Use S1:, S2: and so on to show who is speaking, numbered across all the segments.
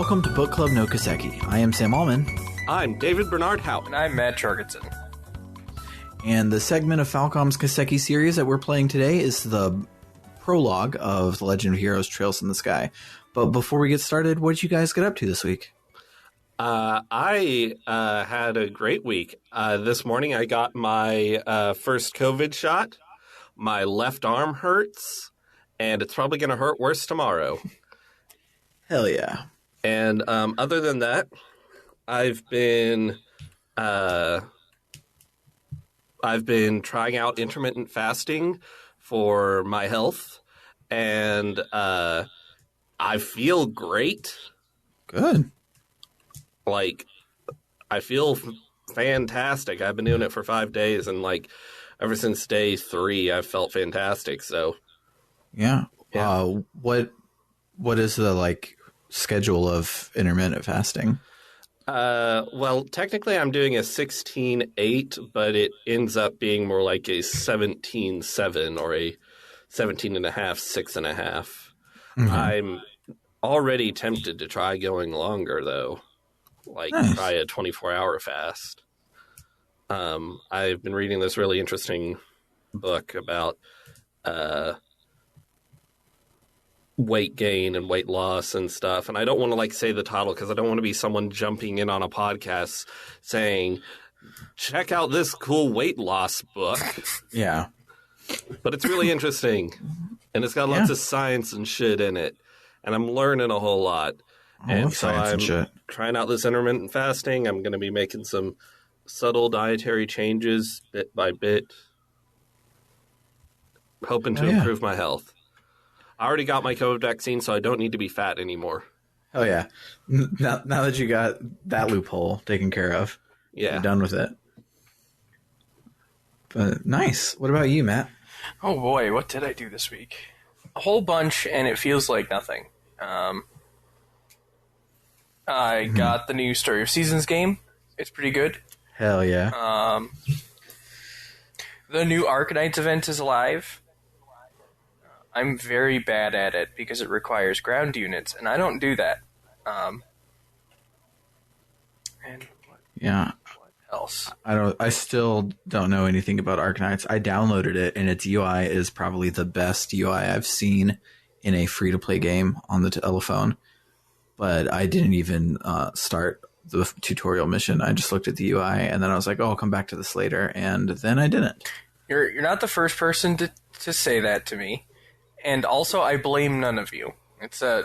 S1: Welcome to Book Club no Kiseki. I am Sam Allman.
S2: I'm David Bernard Howe.
S3: And I'm Matt Jorgensen.
S1: And the segment of Falcom's Kiseki series that we're playing today is the prologue of The Legend of Heroes Trails in the Sky. But before we get started, what did you guys get up to this week?
S2: I had a great week. This morning I got my first COVID shot. My left arm hurts, and it's probably going to hurt worse tomorrow.
S1: Hell yeah.
S2: And other than that, I've been trying out intermittent fasting for my health, and I feel great.
S1: Good.
S2: Like, I feel fantastic. I've been doing it for 5 days, and ever since day 3, I've felt fantastic. So,
S1: yeah. What is the schedule of intermittent fasting?
S2: Well, technically I'm doing a 16-8, but it ends up being more like a 17-7 or a 17.5, 6.5. Mm-hmm. I'm already tempted to try going longer, though. Nice. Try a 24-hour fast. I've been reading this really interesting book about weight gain and weight loss and stuff. And I don't want to say the title because I don't want to be someone jumping in on a podcast saying, check out this cool weight loss book.
S1: Yeah.
S2: But it's really interesting. And it's got lots of science and shit in it. And I'm learning a whole lot. And so I'm trying out this intermittent fasting. I'm going to be making some subtle dietary changes bit by bit, hoping to improve my health. I already got my COVID vaccine, so I don't need to be fat anymore.
S1: Oh, yeah. Now that you got that loophole taken care of, you're done with it. But nice. What about you, Matt?
S3: Oh, boy. What did I do this week? A whole bunch, and it feels like nothing. I got the new Story of Seasons game. It's pretty good.
S1: Hell yeah.
S3: The new Arcanites event is alive. I'm very bad at it because it requires ground units, and I don't do that. And what else?
S1: I still don't know anything about Arcanites. I downloaded it, and its UI is probably the best UI I've seen in a free-to-play game on the telephone. But I didn't even start the tutorial mission. I just looked at the UI, and then I was like, oh, I'll come back to this later, and then I didn't.
S3: You're not the first person to say that to me. And also, I blame none of you. It's a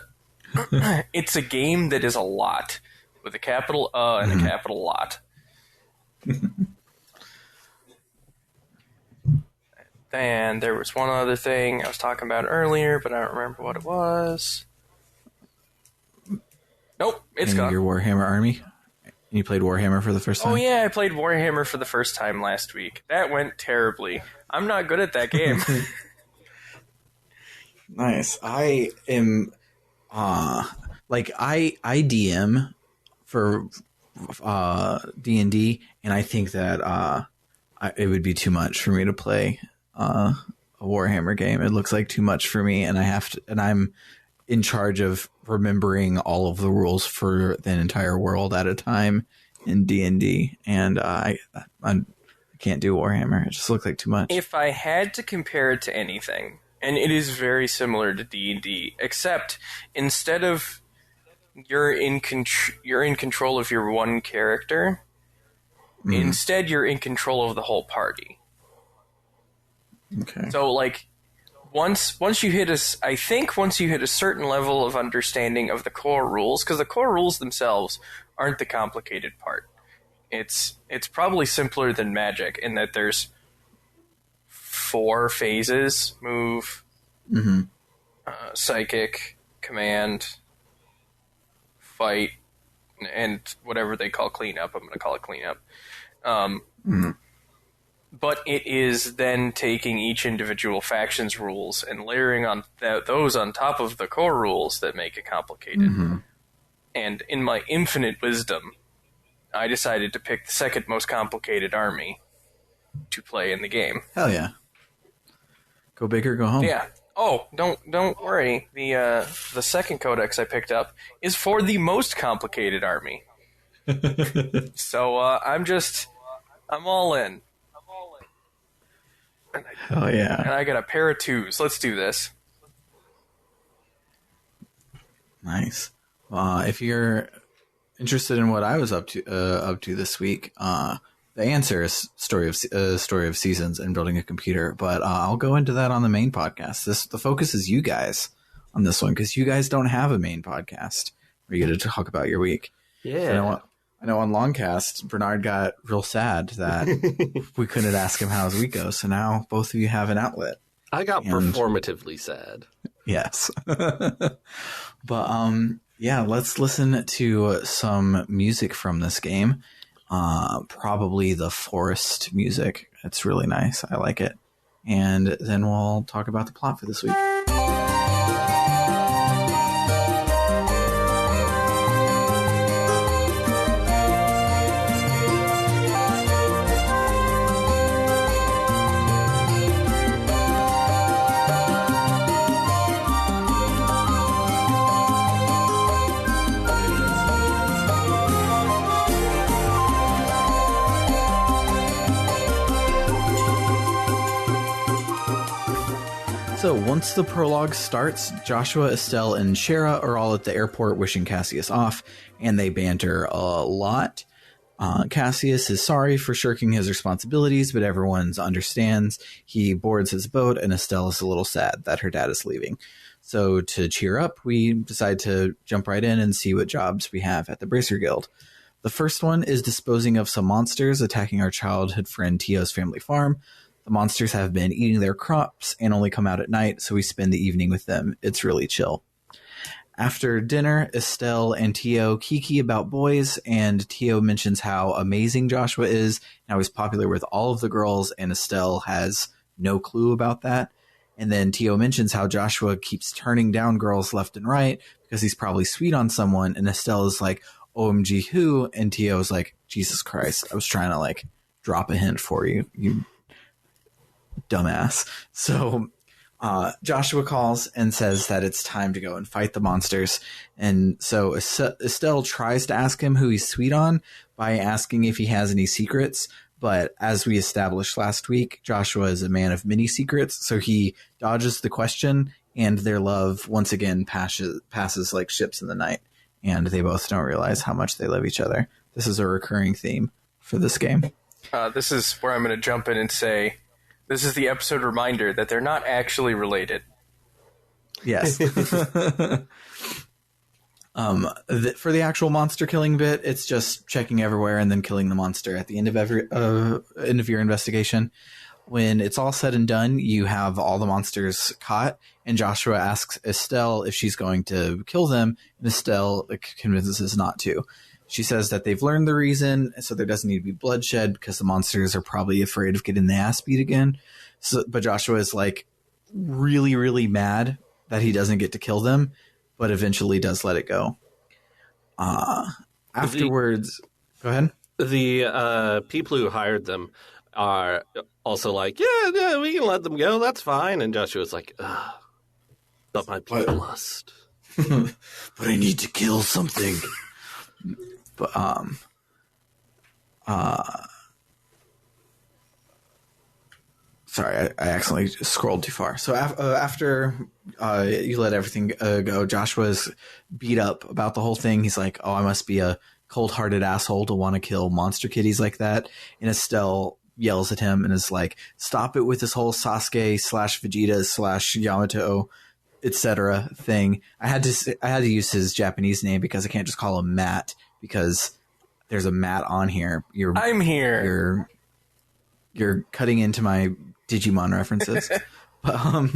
S3: game that is a lot, with a capital and a capital lot. And there was one other thing I was talking about earlier, but I don't remember what it was. Nope, it's gone.
S1: Your Warhammer army? You played Warhammer for the first time?
S3: Oh yeah, I played Warhammer for the first time last week. That went terribly. I'm not good at that game.
S1: Nice. I am, I DM for D&D, and I think that it would be too much for me to play a Warhammer game. It looks like too much for me, and I'm in charge of remembering all of the rules for the entire world at a time in D&D, and I can't do Warhammer. It just looks like too much.
S3: If I had to compare it to anything, and it is very similar to D&D, except instead of you're in control of your one character, instead you're in control of the whole party.
S1: Okay.
S3: So once you hit a certain level of understanding of the core rules, because the core rules themselves aren't the complicated part. It's probably simpler than Magic in that there's 4 phases: move, psychic, command, fight, and whatever they call cleanup. I'm going to call it cleanup. But it is then taking each individual faction's rules and layering on those on top of the core rules that make it complicated. And in my infinite wisdom, I decided to pick the second most complicated army to play in the game.
S1: Hell yeah. Go big or go home.
S3: Yeah. Oh, don't worry. The second codex I picked up is for the most complicated army. So I'm all in.
S1: Oh yeah.
S3: And I got a pair of 2s. Let's do this.
S1: Nice. If you're interested in what I was up to this week, the answer is Story of Seasons and building a computer. But I'll go into that on the main podcast. The focus is you guys on this one because you guys don't have a main podcast where you get to talk about your week.
S2: Yeah.
S1: I know on Longcast, Bernard got real sad that we couldn't ask him how his week goes. So now both of you have an outlet.
S2: I got performatively sad.
S1: Yes. But yeah, let's listen to some music from this game. Probably the forest music. It's really nice. I like it. And then we'll talk about the plot for this week. So once the prologue starts, Joshua, Estelle, and Shara are all at the airport wishing Cassius off, and they banter a lot. Cassius is sorry for shirking his responsibilities, but everyone understands. He boards his boat, and Estelle is a little sad that her dad is leaving. So to cheer up, we decide to jump right in and see what jobs we have at the Bracer Guild. The first one is disposing of some monsters attacking our childhood friend Tio's family farm. The monsters have been eating their crops and only come out at night, so we spend the evening with them. It's really chill. After dinner, Estelle and Tio kiki about boys, and Tio mentions how amazing Joshua is and how he's popular with all of the girls, and Estelle has no clue about that. And then Tio mentions how Joshua keeps turning down girls left and right because he's probably sweet on someone, and Estelle is like, OMG who? And Tio is like, Jesus Christ, I was trying to like drop a hint for you, you dumbass. So Joshua calls and says that it's time to go and fight the monsters. And so Estelle tries to ask him who he's sweet on by asking if he has any secrets. But as we established last week, Joshua is a man of many secrets. So he dodges the question, and their love once again passes like ships in the night. And they both don't realize how much they love each other. This is a recurring theme for this game.
S3: This is where I'm going to jump in and say, this is the episode reminder that they're not actually related.
S1: Yes. For the actual monster killing bit, it's just checking everywhere and then killing the monster at the end of your investigation. When it's all said and done, you have all the monsters caught, and Joshua asks Estelle if she's going to kill them, and Estelle convinces not to. She says that they've learned the reason, so there doesn't need to be bloodshed because the monsters are probably afraid of getting the ass beat again. But Joshua is like really, really mad that he doesn't get to kill them, but eventually does let it go. Afterwards, go ahead.
S2: The people who hired them are also like, yeah, we can let them go. That's fine. And Joshua's like, ugh, but my people must.
S1: But I need to kill something. But sorry, I accidentally scrolled too far. So after you let everything go, Joshua's beat up about the whole thing. He's like, oh, I must be a cold-hearted asshole to want to kill monster kitties like that. And Estelle yells at him and is like, stop it with this whole Sasuke/Vegeta/ Yamato, etc. thing. I had to use his Japanese name because I can't just call him Matt, because there's a Matt on here.
S3: I'm here.
S1: You're cutting into my Digimon references. But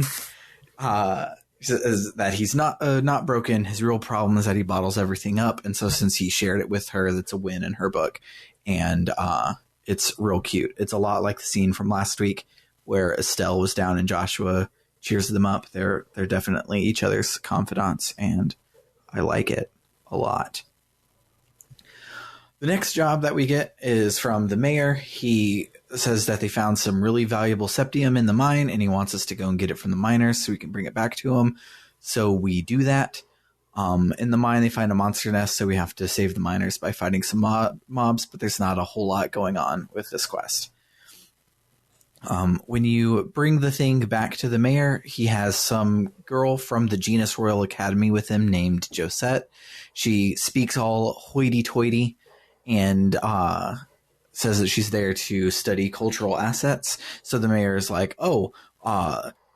S1: he says that he's not broken. His real problem is that he bottles everything up, and so since he shared it with her, that's a win in her book. And it's real cute. It's a lot like the scene from last week where Estelle was down and Joshua cheers them up. They're definitely each other's confidants, and I like it a lot. The next job that we get is from the mayor. He says that they found some really valuable septium in the mine, and he wants us to go and get it from the miners so we can bring it back to him. So we do that. In the mine, they find a monster nest, so we have to save the miners by fighting some mobs, but there's not a whole lot going on with this quest. When you bring the thing back to the mayor, he has some girl from the Genus Royal Academy with him named Josette. She speaks all hoity-toity and says that she's there to study cultural assets. So the mayor is like,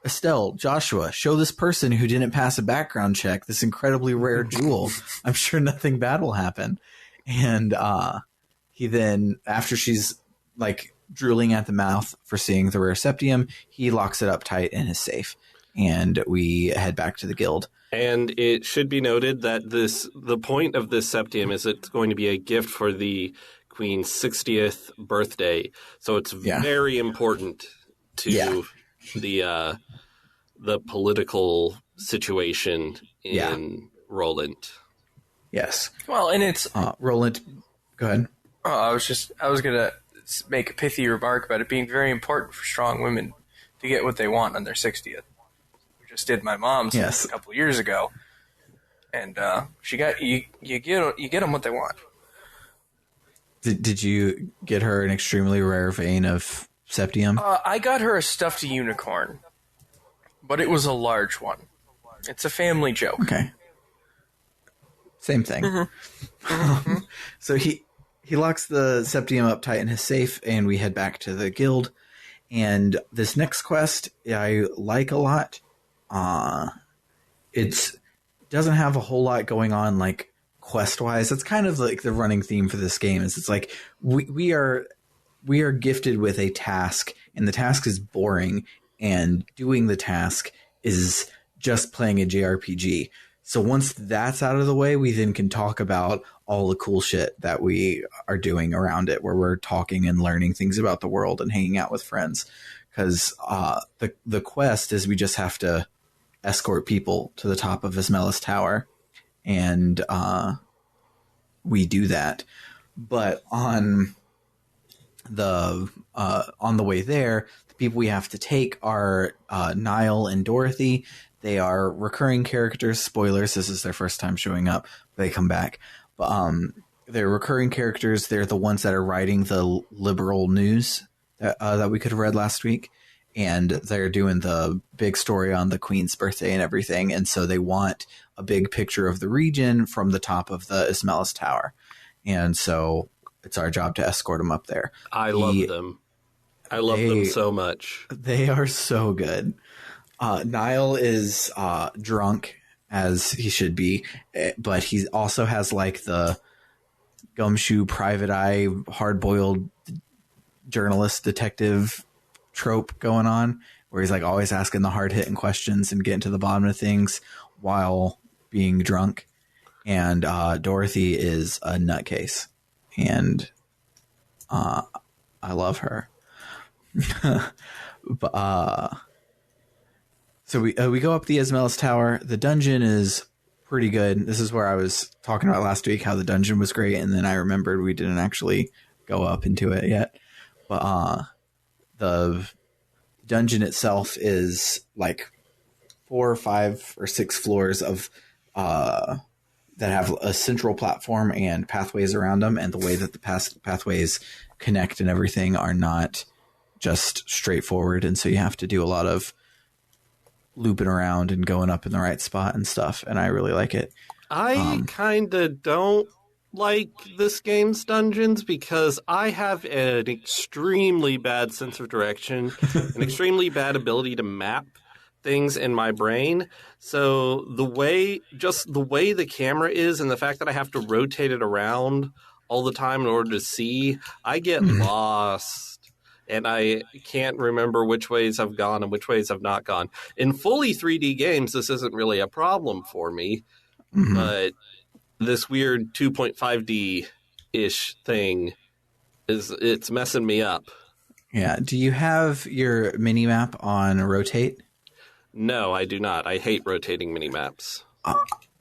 S1: Estelle, Joshua, show this person who didn't pass a background check this incredibly rare jewel. I'm sure nothing bad will happen. And he then, after she's like drooling at the mouth for seeing the rare septium, he locks it up tight in his safe. And we head back to the guild.
S2: And it should be noted that the point of this septium is it's going to be a gift for the Queen's 60th birthday. So it's very important to the political situation in Roland.
S1: Yes.
S3: Well, and it's
S1: Roland. Go ahead.
S3: I was gonna make a pithy remark about it being very important for strong women to get what they want on their 60th. We just did my mom's a couple of years ago, and she got you get them what they want.
S1: Did you get her an extremely rare vein of septium?
S3: I got her a stuffed unicorn, but it was a large one. It's a family joke.
S1: Okay. Same thing. Mm-hmm. So he locks the septium up tight in his safe, and we head back to the guild. And this next quest I like a lot. It doesn't have a whole lot going on, like, quest-wise. That's kind of like the running theme for this game. Is it's like we are gifted with a task, and the task is boring, and doing the task is just playing a JRPG. So once that's out of the way, we then can talk about all the cool shit that we are doing around it, where we're talking and learning things about the world and hanging out with friends. Because the quest is we just have to escort people to the top of Ismelis Tower, and we do that. But on the way there, the people we have to take are Niall and Dorothy. They are recurring characters. Spoilers, this is their first time showing up. They come back. But they're recurring characters. They're the ones that are writing the liberal news that we could have read last week. And they're doing the big story on the Queen's birthday and everything. And so they want a big picture of the region from the top of the Ismelis Tower. And so it's our job to escort them up there.
S2: I love them. I love them so much.
S1: They are so good. Niall is drunk, as he should be, but he also has like the gumshoe, private eye, hard-boiled journalist detective trope going on, where he's like always asking the hard-hitting questions and getting to the bottom of things while being drunk. And Dorothy is a nutcase, and I love her. But so we go up the Ismelis Tower. The dungeon is pretty good. This is where I was talking about last week, how the dungeon was great, and then I remembered we didn't actually go up into it yet. But the dungeon itself is like 4 or 5 or 6 floors of that have a central platform and pathways around them, and the way that the pathways connect and everything are not just straightforward, and so you have to do a lot of looping around and going up in the right spot and stuff, and I really like it.
S2: I kind of don't like this game's dungeons because I have an extremely bad sense of direction, an extremely bad ability to map things in my brain. So the way the camera is and the fact that I have to rotate it around all the time in order to see, I get lost. And I can't remember which ways I've gone and which ways I've not gone. In fully 3D games, this isn't really a problem for me. Mm-hmm. But this weird 2.5D-ish thing, it's messing me up.
S1: Yeah. Do you have your minimap on rotate?
S2: No, I do not. I hate rotating minimaps.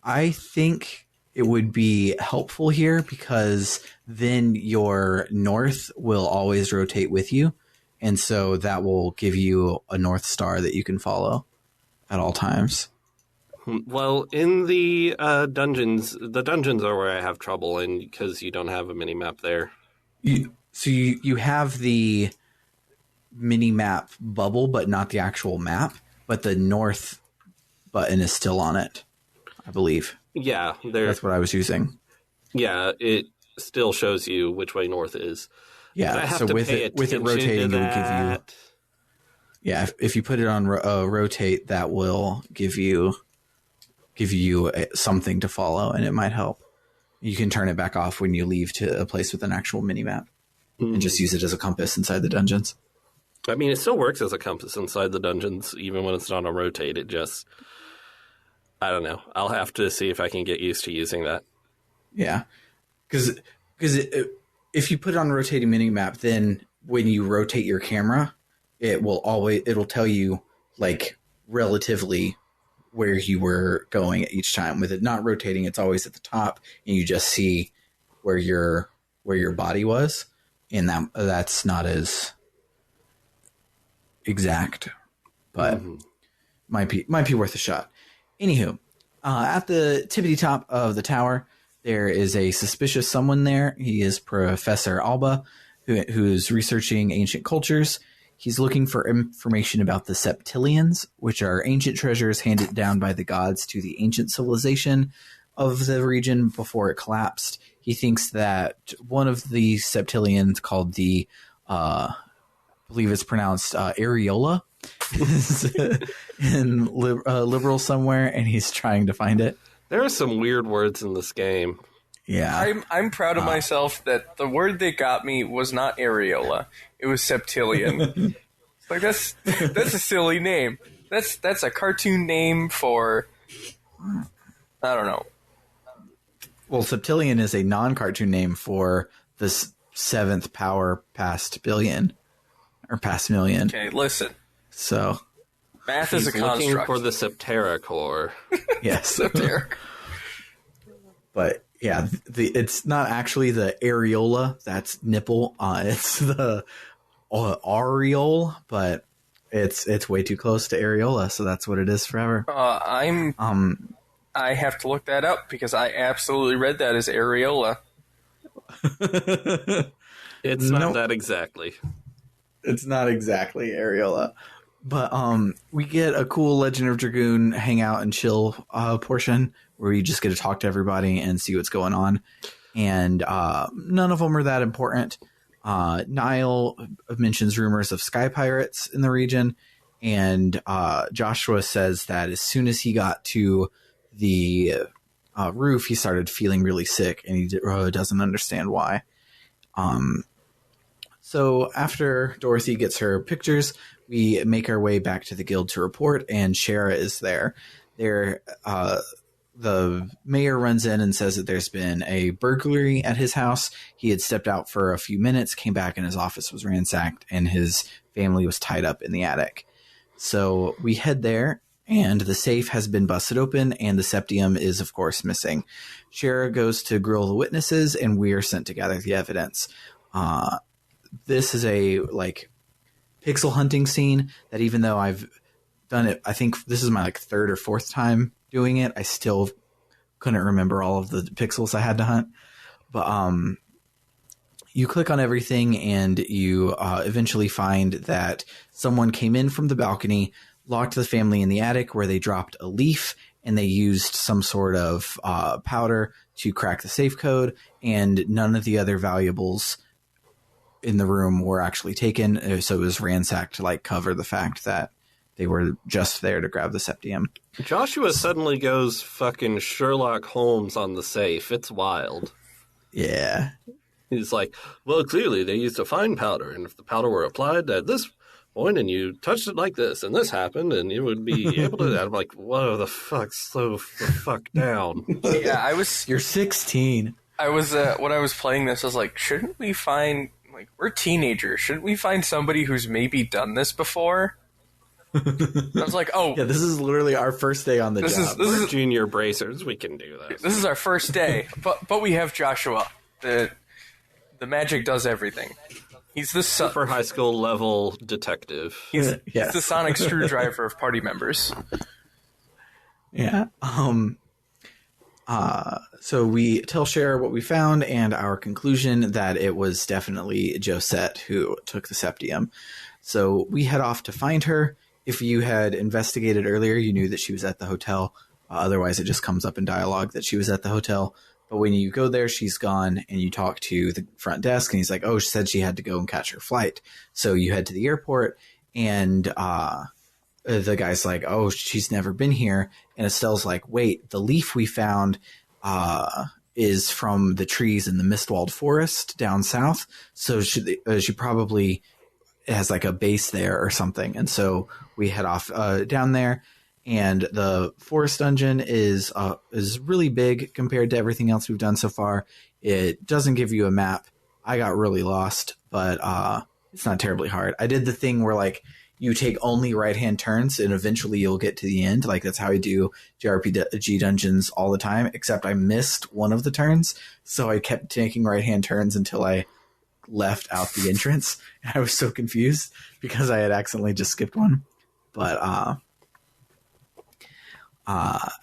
S1: I think it would be helpful here because then your north will always rotate with you. And so that will give you a North Star that you can follow at all times.
S2: Well, in the dungeons are where I have trouble, and because you don't have a mini map there.
S1: You have the mini map bubble, but not the actual map. But the North button is still on it, I believe.
S2: Yeah,
S1: that's what I was using.
S2: Yeah, it still shows you which way north is.
S1: Yeah, so with it rotating, it will give you. Yeah, if you put it on rotate, that will give you something to follow, and it might help. You can turn it back off when you leave to a place with an actual mini map, and just use it as a compass inside the dungeons.
S2: I mean, it still works as a compass inside the dungeons, even when it's not on rotate. It just, I don't know. I'll have to see if I can get used to using that.
S1: Yeah, because if you put it on a rotating mini map, then when you rotate your camera, it'll tell you like relatively where you were going at each time. With it not rotating, it's always at the top, and you just see where your body was, and that's not as exact, but might be worth a shot. Anywho, at the tippity top of the tower, there is a suspicious someone there. He is Professor Alba, who's researching ancient cultures. He's looking for information about the Septillions, which are ancient treasures handed down by the gods to the ancient civilization of the region before it collapsed. He thinks that one of the Septillions, called the I believe it's pronounced Areola, is in Liberal somewhere, and he's trying to find it.
S2: There are some weird words in this game.
S1: Yeah,
S3: I'm proud of myself that the word that got me was not areola; it was septillion. Like that's a silly name. That's a cartoon name for, I don't know.
S1: Well, septillion is a non-cartoon name for the seventh power past billion or past million.
S3: Okay, listen.
S1: So
S3: math is a construct.
S2: Looking for the Septericor.
S1: Yes,
S3: Septeric.
S1: But yeah, it's not actually the areola. That's nipple. It's the areole, but it's way too close to areola, so that's what it is forever.
S3: I have to look that up because I absolutely read that as areola.
S2: It's not that exactly.
S1: It's not exactly areola. But we get a cool Legend of Dragoon hangout and chill portion where you just get to talk to everybody and see what's going on. And none of them are that important. Niall mentions rumors of sky pirates in the region. And Joshua says that as soon as he got to the roof, he started feeling really sick, and he doesn't understand why. So after Dorothy gets her pictures, we make our way back to the guild to report, and Shara is there. The mayor runs in and says that there's been a burglary at his house. He had stepped out for a few minutes, came back, and his office was ransacked, and his family was tied up in the attic. So we head there, and the safe has been busted open, and the septium is, of course, missing. Shara goes to grill the witnesses, and we are sent to gather the evidence. This is a pixel hunting scene that, even though I've done it, I think this is my third or fourth time doing it, I still couldn't remember all of the pixels I had to hunt. But you click on everything, and you eventually find that someone came in from the balcony, locked the family in the attic where they dropped a leaf, and they used some sort of powder to crack the safe code, and none of the other valuables in the room were actually taken. So it was ransacked to cover the fact that they were just there to grab the septium.
S2: Joshua suddenly goes fucking Sherlock Holmes on the safe. It's wild.
S1: Yeah.
S2: He's like, well, clearly they used a fine powder, and if the powder were applied at this point and you touched it like this and this happened and you would be able to... I'm like, whoa, the fuck, slow the fuck down.
S3: Yeah,
S1: You're 16.
S3: I was, when I was playing this, I was like, shouldn't we find... we're teenagers. Shouldn't we find somebody who's maybe done this before? I was like, oh.
S1: Yeah, this is literally our first day on the job.
S2: We're junior bracers. We can do this.
S3: This is our first day. But we have Joshua. The magic does everything. He's the
S2: super high school level detective.
S3: He's
S1: Yes.
S3: the sonic screwdriver of party members.
S1: Yeah. So we tell Cher what we found and our conclusion that it was definitely Josette who took the septium. So we head off to find her. If you had investigated earlier, you knew that she was at the hotel. Otherwise, it just comes up in dialogue that she was at the hotel. But when you go there, she's gone, and you talk to the front desk, and he's like, oh, she said she had to go and catch her flight. So you head to the airport, and the guy's like, oh, she's never been here. And Estelle's like, wait, the leaf we found is from the trees in the Mistwald Forest down south. So she probably has like a base there or something. And so we head off down there. And the forest dungeon is really big compared to everything else we've done so far. It doesn't give you a map. I got really lost, but it's not terribly hard. I did the thing where like you take only right-hand turns and eventually you'll get to the end. Like that's how I do JRPG dungeons all the time, except I missed one of the turns. So I kept taking right-hand turns until I left out the entrance. And I was so confused because I had accidentally just skipped one. But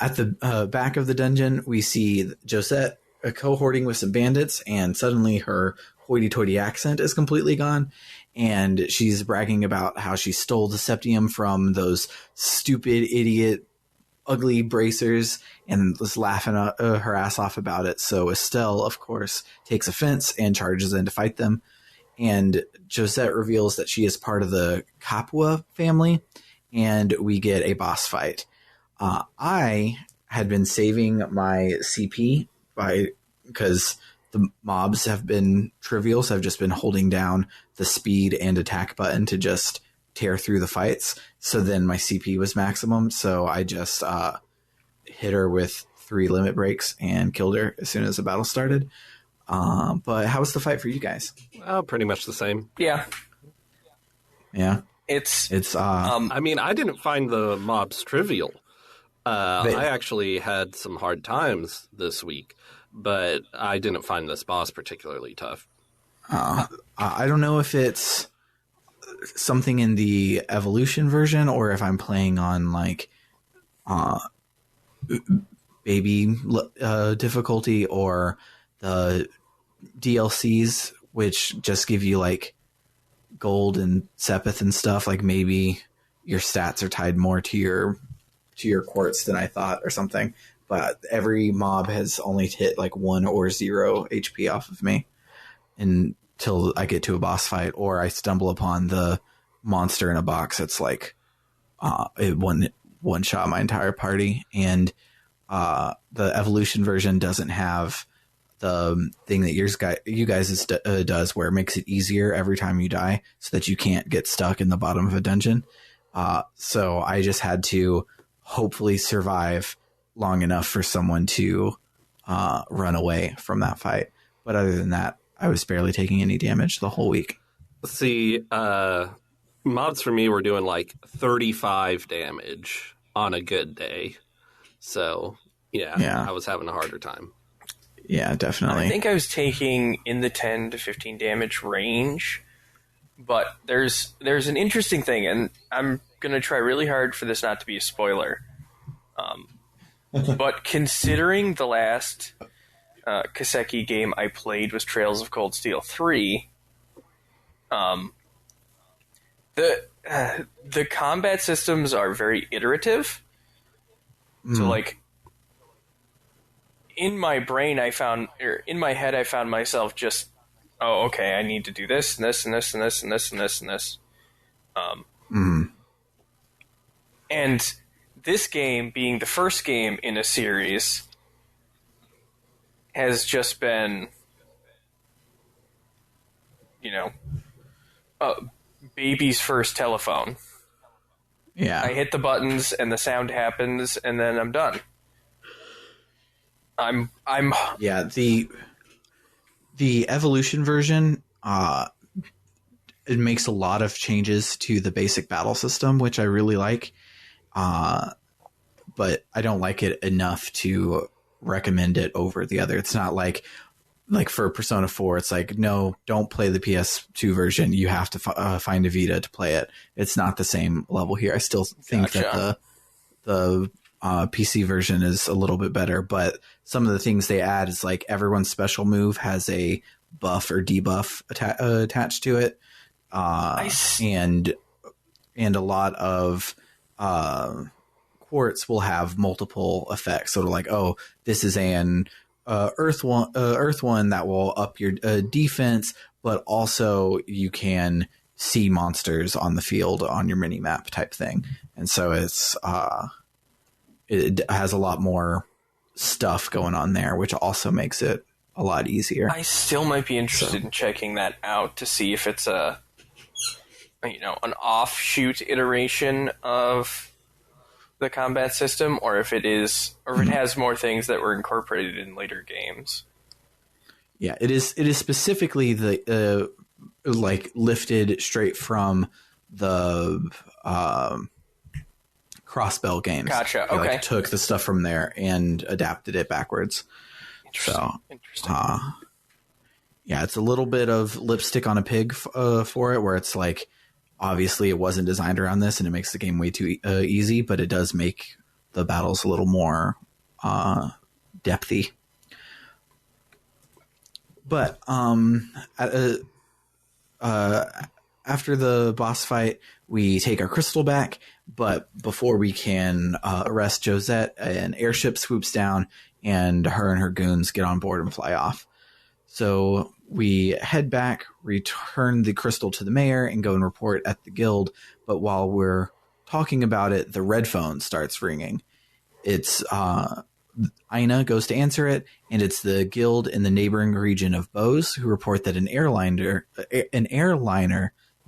S1: at the back of the dungeon, we see Josette cohorting with some bandits, and suddenly her hoity-toity accent is completely gone. And she's bragging about how she stole the septium from those stupid, idiot, ugly bracers and was laughing her ass off about it. So Estelle, of course, takes offense and charges in to fight them. And Josette reveals that she is part of the Capua family, and we get a boss fight. I had been saving my CP because the mobs have been trivial, so I've just been holding down the speed and attack button to just tear through the fights. So then my CP was maximum, so I just hit her with 3 limit breaks and killed her as soon as the battle started. But how was the fight for you guys?
S2: Pretty much the same.
S3: Yeah.
S1: Yeah.
S3: It's
S2: I mean, I didn't find the mobs trivial. I actually had some hard times this week, but I didn't find this boss particularly tough.
S1: I don't know if it's something in the evolution version or if I'm playing on like baby difficulty or the DLCs, which just give you like gold and Sepith and stuff. Like maybe your stats are tied more to your quartz than I thought or something. But every mob has only hit like 1 or 0 HP off of me until I get to a boss fight, or I stumble upon the monster in a box. It's like it one shot my entire party. And the evolution version doesn't have the thing that you guys does, where it makes it easier every time you die, so that you can't get stuck in the bottom of a dungeon. So I just had to hopefully survive long enough for someone to run away from that fight. But other than that, I was barely taking any damage the whole week.
S2: See, mods for me were doing like 35 damage on a good day. So, yeah. I was having a harder time.
S1: Yeah, definitely.
S3: I think I was taking in the 10 to 15 damage range. But there's an interesting thing, and I'm going to try really hard for this not to be a spoiler. But considering the last Kiseki game I played was Trails of Cold Steel 3, the combat systems are very iterative. So, like, in my brain, in my head, I found myself just, oh, okay, I need to do this, and this, and this, and this, and this, and this, and this. And this game, being the first game in a series, has just been, baby's first telephone.
S1: Yeah.
S3: I hit the buttons, and the sound happens, and then I'm done.
S1: Yeah, the evolution version, it makes a lot of changes to the basic battle system, which I really like. But I don't like it enough to recommend it over the other. It's not like like for Persona 4, it's like, no, don't play the PS2 version. You have to find a Vita to play it. It's not the same level here. I still think that the PC version is a little bit better, but some of the things they add is like everyone's special move has a buff or debuff attached to it. And a lot of quartz will have multiple effects. So they're like, oh, this is an earth one that will up your defense, but also you can see monsters on the field on your mini map type thing. And so it has a lot more stuff going on there, which also makes it a lot easier.
S3: I still might be interested in checking that out to see if it's an offshoot iteration of the combat system, or if it has more things that were incorporated in later games.
S1: Yeah, it is specifically the like lifted straight from the Crossbell games.
S3: Gotcha.
S1: They,
S3: okay.
S1: like, took the stuff from there and adapted it backwards.
S3: Interesting.
S1: Yeah, it's a little bit of lipstick on a pig for it, where it's like, obviously it wasn't designed around this, and it makes the game way too easy, but it does make the battles a little more depthy. But after the boss fight, we take our crystal back, but before we can arrest Josette, an airship swoops down, and her goons get on board and fly off. So we head back, return the crystal to the mayor, and go and report at the guild. But while we're talking about it, the red phone starts ringing. It's Aina goes to answer it, and it's the guild in the neighboring region of Bose who report that an airliner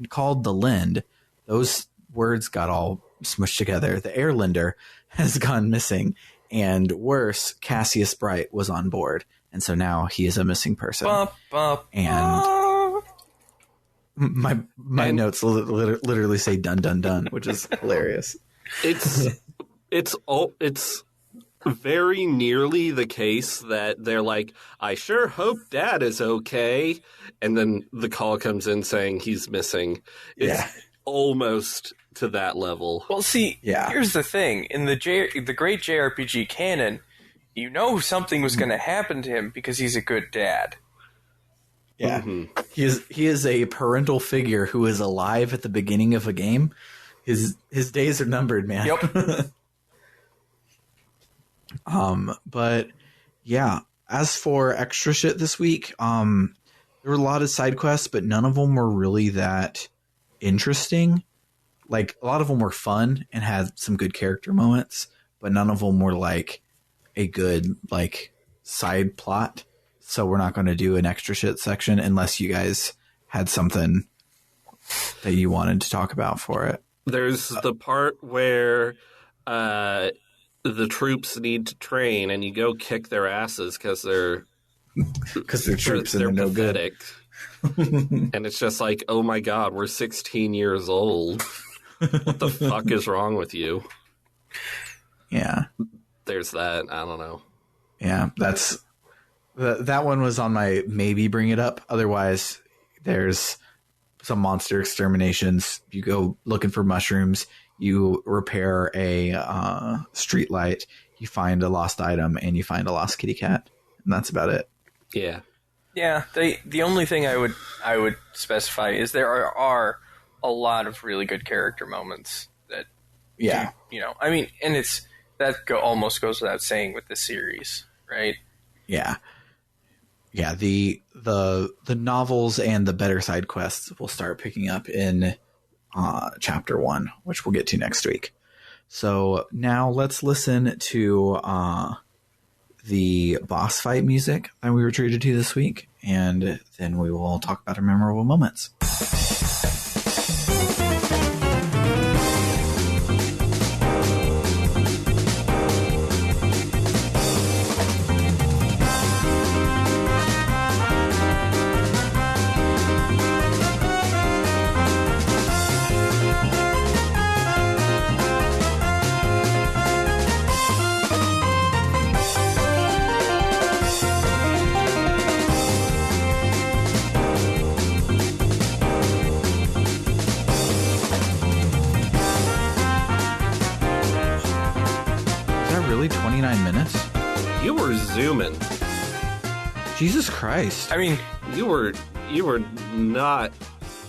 S1: called the Lind, those words got all smushed together, the Airlander, has gone missing, and worse, Cassius Bright was on board, and so now he is a missing person. And my notes literally say dun dun dun, which is hilarious.
S2: It's very nearly the case that they're like, I sure hope Dad is okay, and then the call comes in saying he's missing. It's almost to that level.
S3: Well, see, here's the thing. In the great JRPG canon, you know something was going to happen to him because he's a good dad.
S1: Yeah. Mm-hmm. He is a parental figure who is alive at the beginning of a game. His days are numbered, man.
S3: Yep.
S1: But yeah, as for extra shit this week, there were a lot of side quests, but none of them were really that interesting. Like, a lot of them were fun and had some good character moments, but none of them were like a good like side plot. So we're not going to do an extra shit section unless you guys had something that you wanted to talk about for it.
S2: There's the part where the troops need to train, and you go kick their asses because they're
S1: troops and they're no
S2: pathetic. Good. And it's just like, oh my god, we're 16 years old. What the fuck is wrong with you?
S1: Yeah.
S2: There's that. I don't know.
S1: Yeah, that one was on my maybe bring it up. Otherwise, there's some monster exterminations. You go looking for mushrooms. You repair a street light. You find a lost item, and you find a lost kitty cat, and that's about it.
S2: Yeah.
S3: Yeah. The only thing I would specify is there are a lot of really good character moments that.
S1: Yeah.
S3: I mean, and almost goes without saying with this series, right?
S1: Yeah. Yeah, the novels and the better side quests will start picking up in chapter 1, which we'll get to next week. So now let's listen to the boss fight music that we were treated to this week, and then we will talk about our memorable moments.
S2: zooming.
S1: Jesus Christ.
S3: I mean,
S2: You were not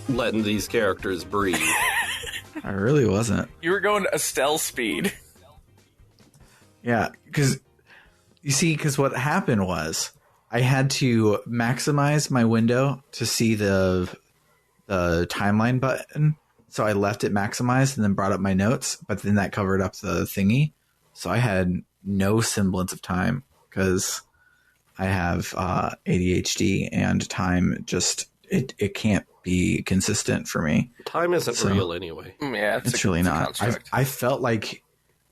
S2: letting these characters breathe.
S1: I really wasn't.
S3: you were going Estelle speed.
S1: Yeah, because what happened was I had to maximize my window to see the timeline button. So I left it maximized and then brought up my notes, but then that covered up the thingy. So I had no semblance of time because I have ADHD and time just it can't be consistent for me.
S2: Time isn't real anyway.
S3: Yeah,
S1: It's really not. I felt like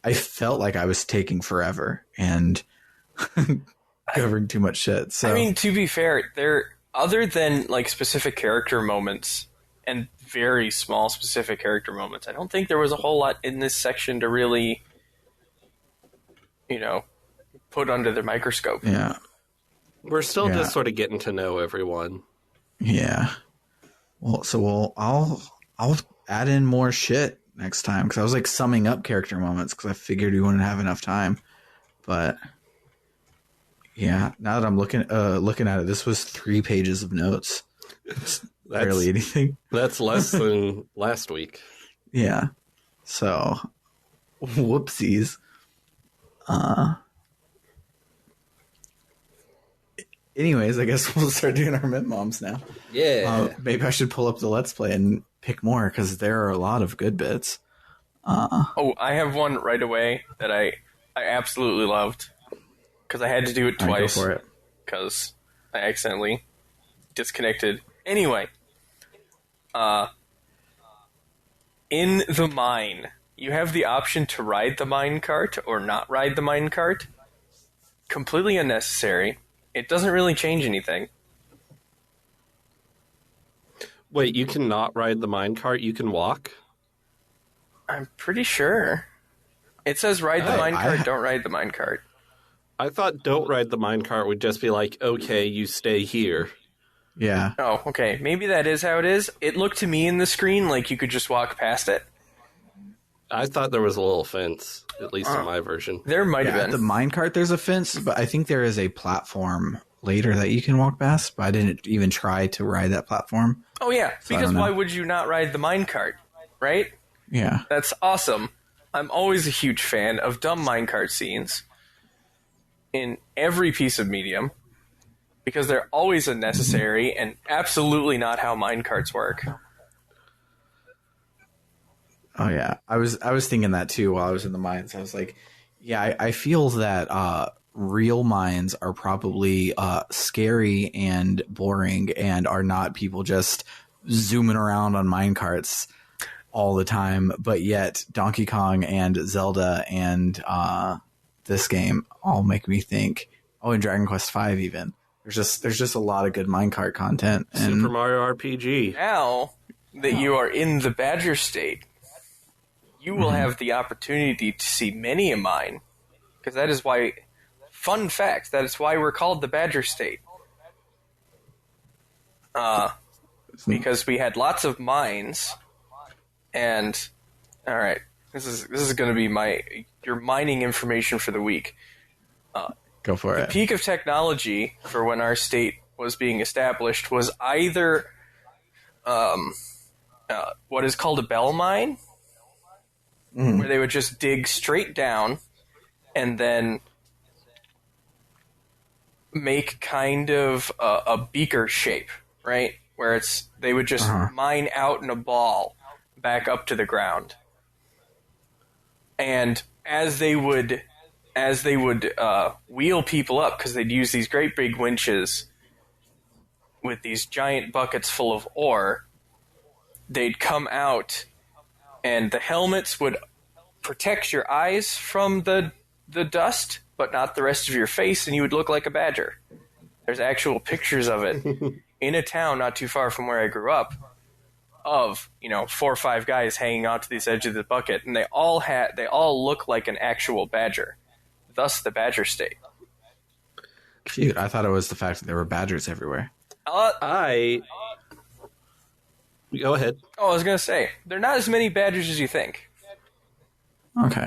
S1: I was taking forever and covering too much shit. So
S3: I mean, to be fair, there other than like specific character moments and very small specific character moments, I don't think there was a whole lot in this section to really, put under the microscope.
S1: yeah.
S2: We're still just sort of getting to know everyone.
S1: Yeah. Well, I'll add in more shit next time because I was like summing up character moments because I figured we wouldn't have enough time. But yeah, now that I'm looking at it, this was 3 pages of notes. It's barely anything.
S2: That's less than last week.
S1: Yeah. So, whoopsies. Anyways, I guess we'll start doing our mid-moms now.
S2: Yeah.
S1: Maybe I should pull up the Let's Play and pick more because there are a lot of good bits.
S3: I have one right away that I absolutely loved because I had to do it twice.
S1: All right, go for it.
S3: Because I accidentally disconnected. Anyway, in the mine, you have the option to ride the mine cart or not ride the mine cart. Completely unnecessary. It doesn't really change anything.
S2: Wait, you cannot ride the minecart? You can walk?
S3: I'm pretty sure. It says ride the minecart, don't ride the minecart.
S2: I thought don't ride the minecart would just be like, okay, you stay here.
S1: Yeah.
S3: Oh, okay. Maybe that is how it is. It looked to me in the screen like you could just walk past it.
S2: I thought there was a little fence, at least in my version.
S3: There might have
S1: At the
S3: been.
S1: minecart, there's a fence, but I think there is a platform later that you can walk past, but I didn't even try to ride that platform.
S3: Oh, yeah.
S1: So
S3: Because why would you not ride the minecart? Right?
S1: Yeah.
S3: That's awesome. I'm always a huge fan of dumb minecart scenes in every piece of medium because they're always unnecessary and absolutely not how minecarts work.
S1: Oh yeah, I was thinking that too while I was in the mines. I was like, yeah, I feel that real mines are probably scary and boring and are not people just zooming around on minecarts all the time. But yet Donkey Kong and Zelda and this game all make me think. Oh, and Dragon Quest V even. There's just a lot of good minecart content. And
S2: Super Mario RPG.
S3: Now that you are in the Badger State, you will have the opportunity to see many a mine, because that is why, fun fact, that is why we're called the Badger State. Because we had lots of mines, and, alright, this is going to be your mining information for the week.
S1: go for it.
S3: The peak of technology for when our state was being established was either what is called a bell mine, where they would just dig straight down and then make kind of a beaker shape, right? Where they would just mine out in a ball back up to the ground. And as they would wheel people up, because they'd use these great big winches with these giant buckets full of ore, they'd come out and the helmets would protect your eyes from the dust, but not the rest of your face, and you would look like a badger. There's actual pictures of it in a town not too far from where I grew up of, 4 or 5 guys hanging onto this edge of the bucket, and they all look like an actual badger. Thus the Badger State.
S1: Cute. I thought it was the fact that there were badgers everywhere.
S2: Go ahead.
S3: I was going to say, there are not as many badgers as you think.
S1: Okay.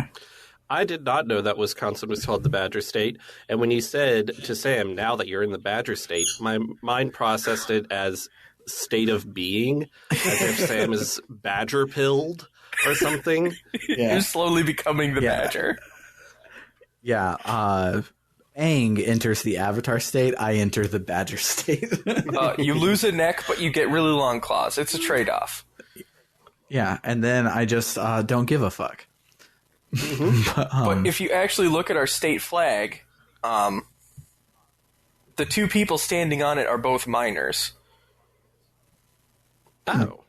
S2: I did not know that Wisconsin was called the Badger State. And when you said to Sam, now that you're in the Badger State, my mind processed it as state of being, as if Sam is badger pilled or something.
S1: Yeah.
S3: You're slowly becoming the Badger.
S1: Yeah. Aang enters the Avatar state. I enter the Badger state.
S3: You lose a neck, but you get really long claws. It's a trade-off.
S1: Yeah, and then I just don't give a fuck.
S3: But if you actually look at our state flag, the two people standing on it are both minors.
S2: Oh.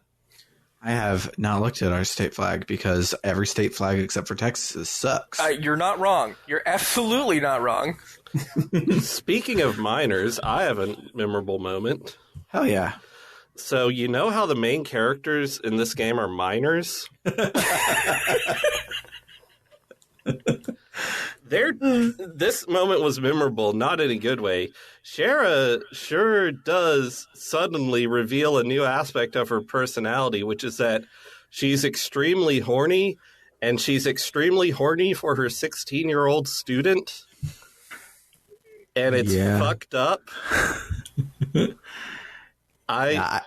S1: I have not looked at our state flag because every state flag except for Texas sucks.
S3: You're not wrong. You're absolutely not wrong.
S2: Speaking of minors, I have a memorable moment.
S1: Hell yeah.
S2: So you know how the main characters in this game are minors? This moment was memorable, not in a good way. Shara sure does suddenly reveal a new aspect of her personality, which is that she's extremely horny, and she's extremely horny for her 16-year-old student. And it's fucked up.
S1: I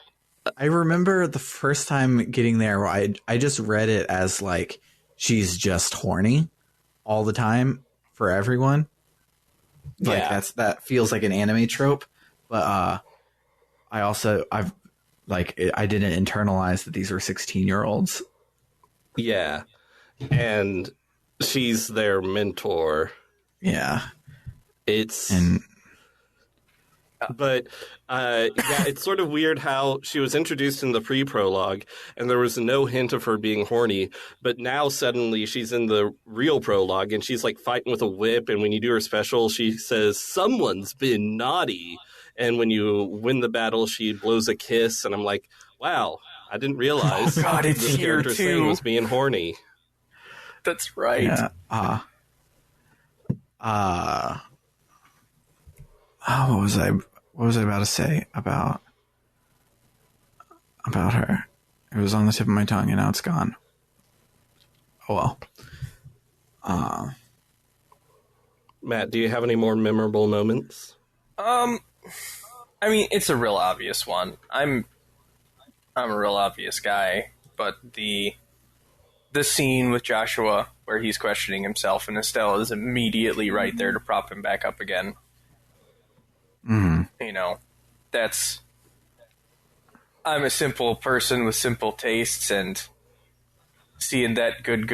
S1: remember the first time getting there where I just read it as like she's just horny all the time for everyone. Like that feels like an anime trope, but I didn't internalize that these were 16-year-olds.
S2: Yeah. And she's their mentor.
S1: Yeah.
S2: But it's sort of weird how she was introduced in the pre-prologue, and there was no hint of her being horny, but now suddenly she's in the real prologue, and she's like fighting with a whip, and when you do her special, she says, "Someone's been naughty," and when you win the battle, she blows a kiss, and I'm like, wow, I didn't realize this character's thing was being horny.
S3: That's right.
S1: Yeah. What was I about to say about her? It was on the tip of my tongue and now it's gone. Oh well.
S2: Matt, do you have any more memorable moments?
S3: I mean, it's a real obvious one. I'm a real obvious guy, but the scene with Joshua where he's questioning himself and Estelle is immediately right there to prop him back up again. You know, I'm a simple person with simple tastes, and seeing that good,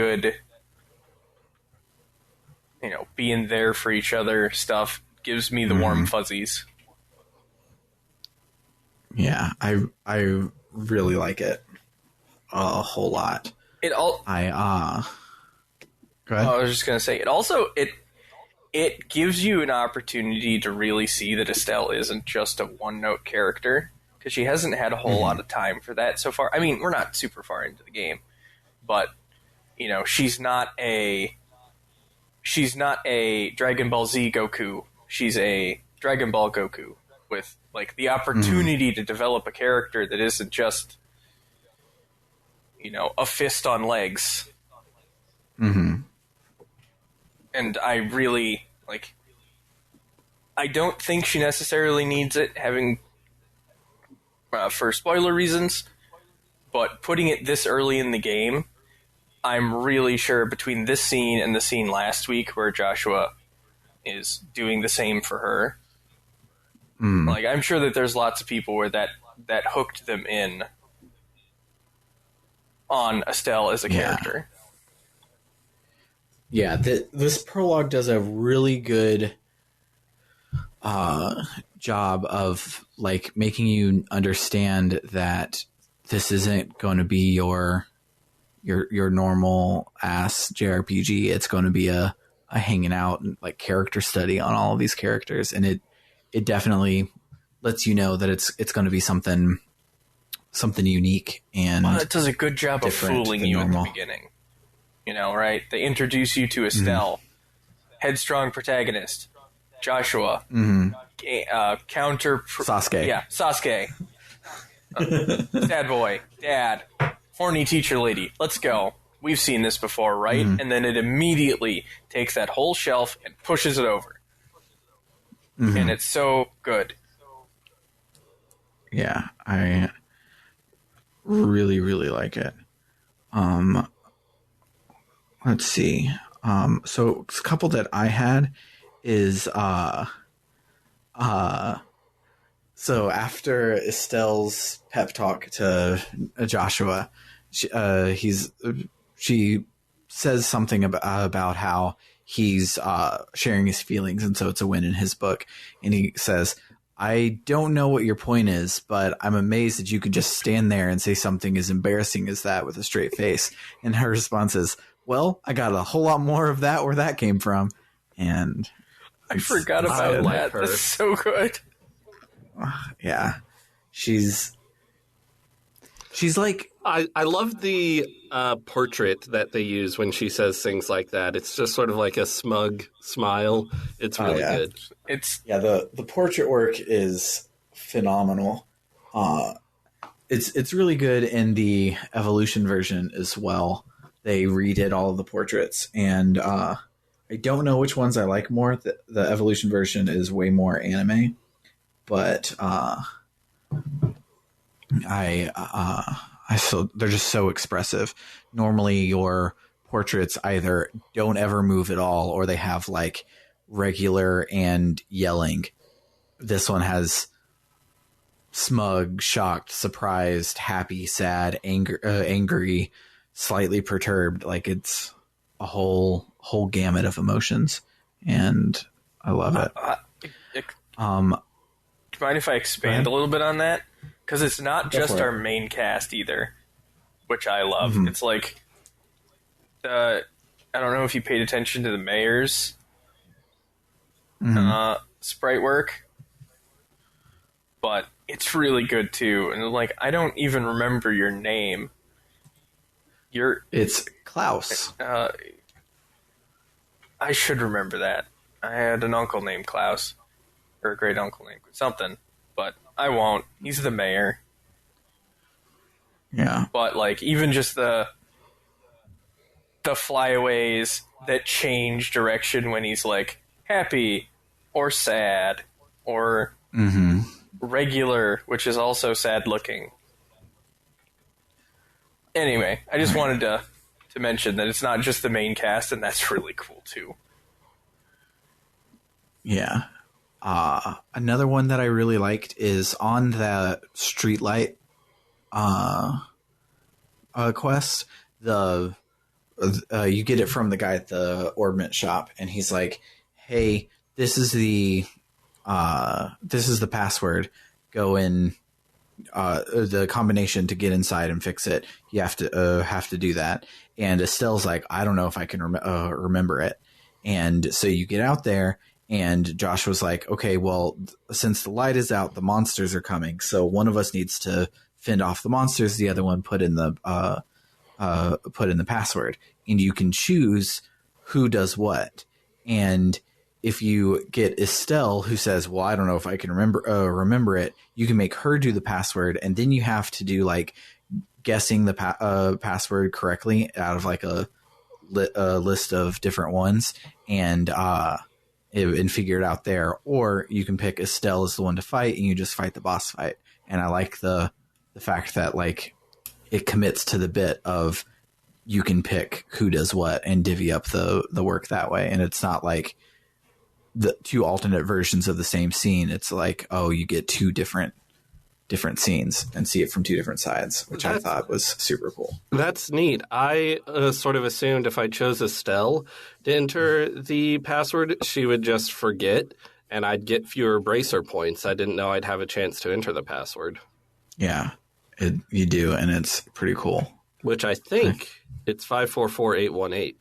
S3: you know, being there for each other stuff gives me the warm fuzzies.
S1: Yeah, I really like it a whole lot.
S3: Go ahead.
S1: I
S3: was just gonna say it gives you an opportunity to really see that Estelle isn't just a one-note character, because she hasn't had a whole lot of time for that so far. I mean, we're not super far into the game, but you know, she's not a Dragon Ball Z Goku. She's a Dragon Ball Goku with like the opportunity to develop a character that isn't just, you know, a fist on legs. And I really, like, I don't think she necessarily needs it, having, for spoiler reasons, but putting it this early in the game, I'm really sure between this scene and the scene last week where Joshua is doing the same for her, like, I'm sure that there's lots of people where that hooked them in on Estelle as a character.
S1: Yeah, this prologue does a really good job of like making you understand that this isn't going to be your normal ass JRPG. It's going to be a hanging out and like character study on all of these characters, and it definitely lets you know that it's going to be something unique and
S3: it does a good job of fooling you at the beginning. You know, right? They introduce you to Estelle, headstrong protagonist. Joshua, counter...
S1: Sasuke.
S3: Yeah, Sasuke. Sad boy, dad, horny teacher lady. Let's go. we've seen this before, right?
S1: Mm-hmm.
S3: And then it immediately takes that whole shelf and pushes it over.
S1: Mm-hmm.
S3: And it's so good.
S1: Yeah, I really, really like it. Let's see. So a couple that I had is so after Estelle's pep talk to Joshua, she says something about how he's sharing his feelings, and so it's a win in his book. And he says, "I don't know what your point is, but I'm amazed that you could just stand there and say something as embarrassing as that with a straight face." And her response is, "Well, I got a whole lot more of that where that came from." And
S3: I forgot about
S2: like
S3: that.
S2: her.
S3: That's so good.
S1: yeah, she's like,
S2: I love the portrait that they use when she says things like that. It's just sort of like a smug smile. It's really good.
S1: The portrait work is phenomenal. It's really good in the evolution version as well. They redid all of the portraits, and I don't know which ones I like more. The evolution version is way more anime, but they're just so expressive. Normally, your portraits either don't ever move at all, or they have like regular and yelling. This one has smug, shocked, surprised, happy, sad, angry, slightly perturbed. Like it's a whole gamut of emotions, and I love it.
S3: Do you mind if I expand a little bit on that? Because it's not just our main cast either, which I love. Mm-hmm. It's like, I don't know if you paid attention to the mayor's sprite work, but it's really good too. And like, I don't even remember your name.
S1: It's Klaus.
S3: I should remember that. I had an uncle named Klaus, or a great uncle named something, but I won't. He's the mayor.
S1: Yeah.
S3: But like, even just the flyaways that change direction when he's like happy or sad or regular, which is also sad looking. Anyway, I just wanted to mention that it's not just the main cast, and that's really cool too.
S1: Yeah. Another one that I really liked is on the streetlight quest. You get it from the guy at the ornament shop, and he's like, "Hey, this is the password. Go in the combination to get inside and fix it. You have to do that." And Estelle's like, "I don't know if I can remember it." And so you get out there, and Josh was like, "Okay, well, since the light is out, the monsters are coming. So one of us needs to fend off the monsters. The other one put in the password, and you can choose who does what. And if you get Estelle, who says, 'Well, I don't know if I can remember it,' you can make her do the password, and then you have to do like guessing the password correctly out of like a list of different ones, and figure it out there. Or you can pick Estelle as the one to fight, and you just fight the boss fight. And I like the fact that like it commits to the bit of you can pick who does what and divvy up the work that way. And it's not like the two alternate versions of the same scene. It's like, oh, you get two different scenes and see it from two different sides, which I thought was super cool.
S2: That's neat. I sort of assumed if I chose Estelle to enter the password, she would just forget and I'd get fewer bracer points. I didn't know I'd have a chance to enter the password.
S1: Yeah, you do, and it's pretty cool.
S2: Which I think it's 544818.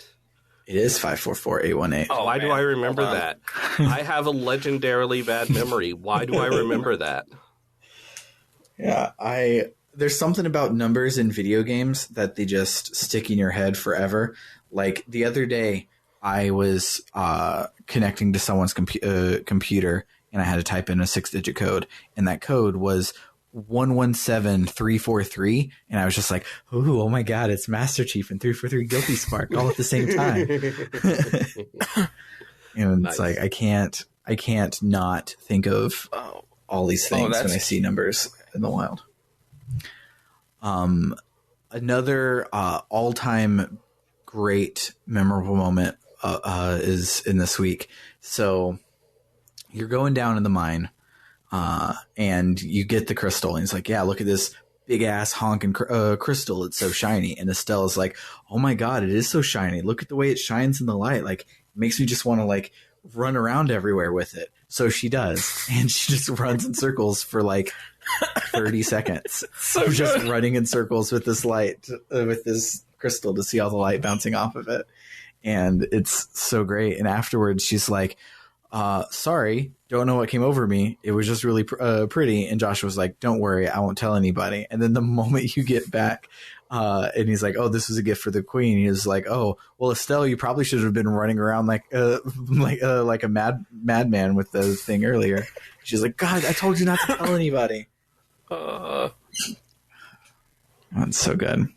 S1: It is 544818.
S2: Oh, why do I remember that? I have a legendarily bad memory. Why do I remember that?
S1: Yeah, there's something about numbers in video games that they just stick in your head forever. Like the other day, I was connecting to someone's computer, and I had to type in a 6-digit code, and that code was 117343, and I was just like, "Ooh, oh my god, it's Master Chief and 343 Guilty Spark all at the same time." And it's like I can't not think of all these things when I see numbers in the wild. Another all-time great memorable moment is in this week. So you're going down in the mine, and you get the crystal, and it's like, yeah, look at this big ass honking crystal. It's so shiny. And Estelle's like, oh my god, it is so shiny. Look at the way it shines in the light. Like, it makes me just want to like run around everywhere with it. So she does, and she just runs in circles for like 30 seconds. So just running in circles with this light, with this crystal, to see all the light bouncing off of it. And it's so great. And afterwards she's like, sorry, don't know what came over me. It was just really pretty. And Josh was like, don't worry, I won't tell anybody. And then the moment you get back, and he's like, oh, this was a gift for the queen. He was like, oh, well, Estelle, you probably should have been running around like a madman with the thing earlier. She's like, God, I told you not to tell anybody. That's so good.